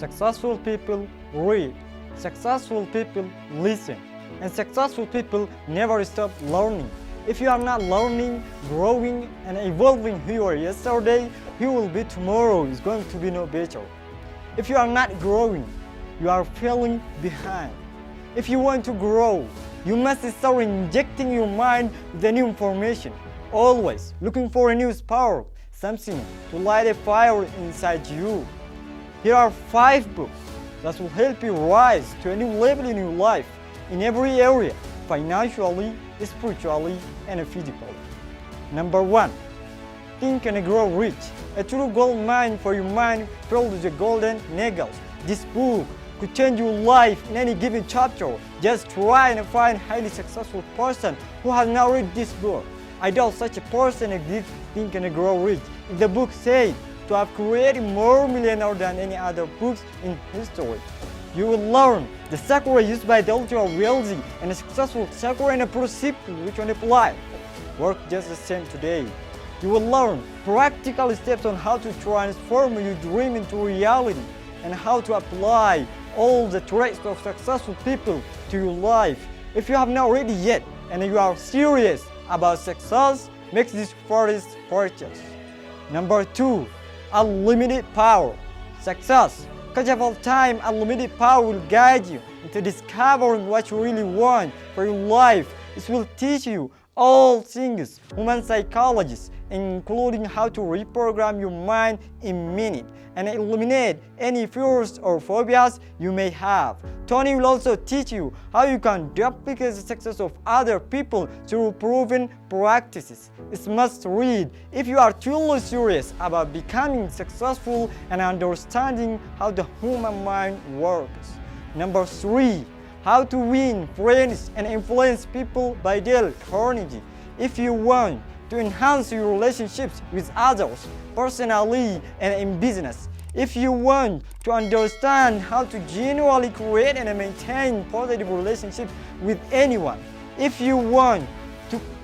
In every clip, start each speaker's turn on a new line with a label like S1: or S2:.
S1: Successful people read. Successful people listen. And successful people never stop learning. If you are not learning, growing, and evolving who you were yesterday, who you will be tomorrow is going to be no better. If you are not growing, you are falling behind. If you want to grow, you must start injecting your mind with the new information. Always looking for a new spark, something to light a fire inside you. Here are 5 books that will help you rise to a new level in your life, in every area, financially, spiritually, and physically. Number 1, Think and Grow Rich, a true gold mine for your mind filled with the golden nuggets. This book could change your life in any given chapter. Just try and find a highly successful person who has not read this book. I doubt such a person exists. Think and Grow Rich. If the book says to have created more millionaires than any other books in history, you will learn the secret used by the ultra wealthy and successful secret and a principle which one apply. Work just the same today. You will learn practical steps on how to transform your dream into reality and how to apply all the traits of successful people to your life. If you have not read it yet and you are serious about success, make this first purchase. Number 2, Unlimited Power. Success. Because of time, unlimited power will guide you into discovering what you really want for your life. It will teach you all things human psychologists, including how to reprogram your mind in minutes and eliminate any fears or phobias you may have. Tony will also teach you how you can duplicate the success of other people through proven practices. It's must read if you are truly serious about becoming successful and understanding how the human mind works. Number 3, How to Win Friends and Influence People by Dale Carnegie. If you want to enhance your relationships with others, personally and in business, if you want to understand how to genuinely create and maintain positive relationships with anyone, if you want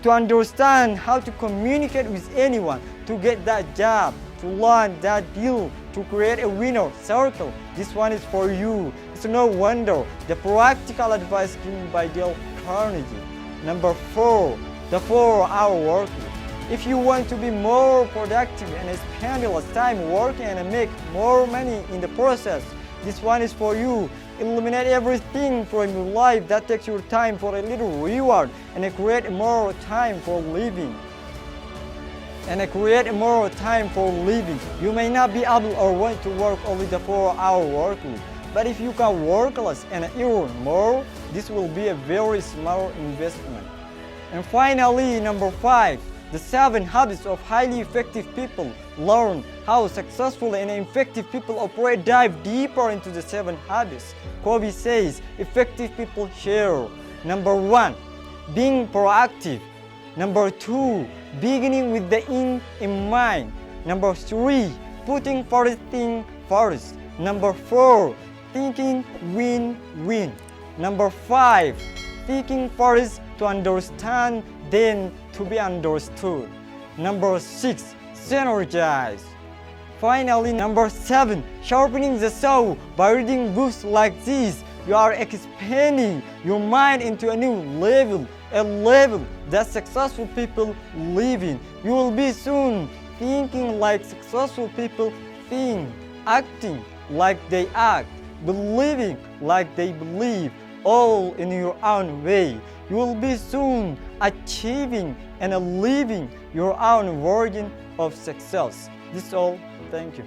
S1: to understand how to communicate with anyone, to get that job, to land that deal, to create a winner circle, this one is for you. It's no wonder the practical advice given by Dale Carnegie. Number 4, the 4-hour work week. If you want to be more productive and spend less time working and make more money in the process, this one is for you. Eliminate everything from your life that takes your time for a little reward and create more time for living. You may not be able or want to work only the 4-hour work week, but if you can work less and earn more, this will be a very smart investment. And finally, number 5, the 7 habits of highly effective people. Learn how successful and effective people operate. Dive deeper into the 7 habits. Kobe says effective people share. Number 1, being proactive. Number 2, beginning with the end in mind. Number 3, putting first thing first. Number 4, thinking win-win. Number 5, thinking first to understand, then to be understood. Number 6, synergize. Finally, number 7, sharpening the soul. By reading books like this, you are expanding your mind into a new level, a level that successful people live in. You will be soon thinking like successful people think, acting like they act, believing like they believe, all in your own way. You will be soon achieving and living your own version of success. This is all. Thank you.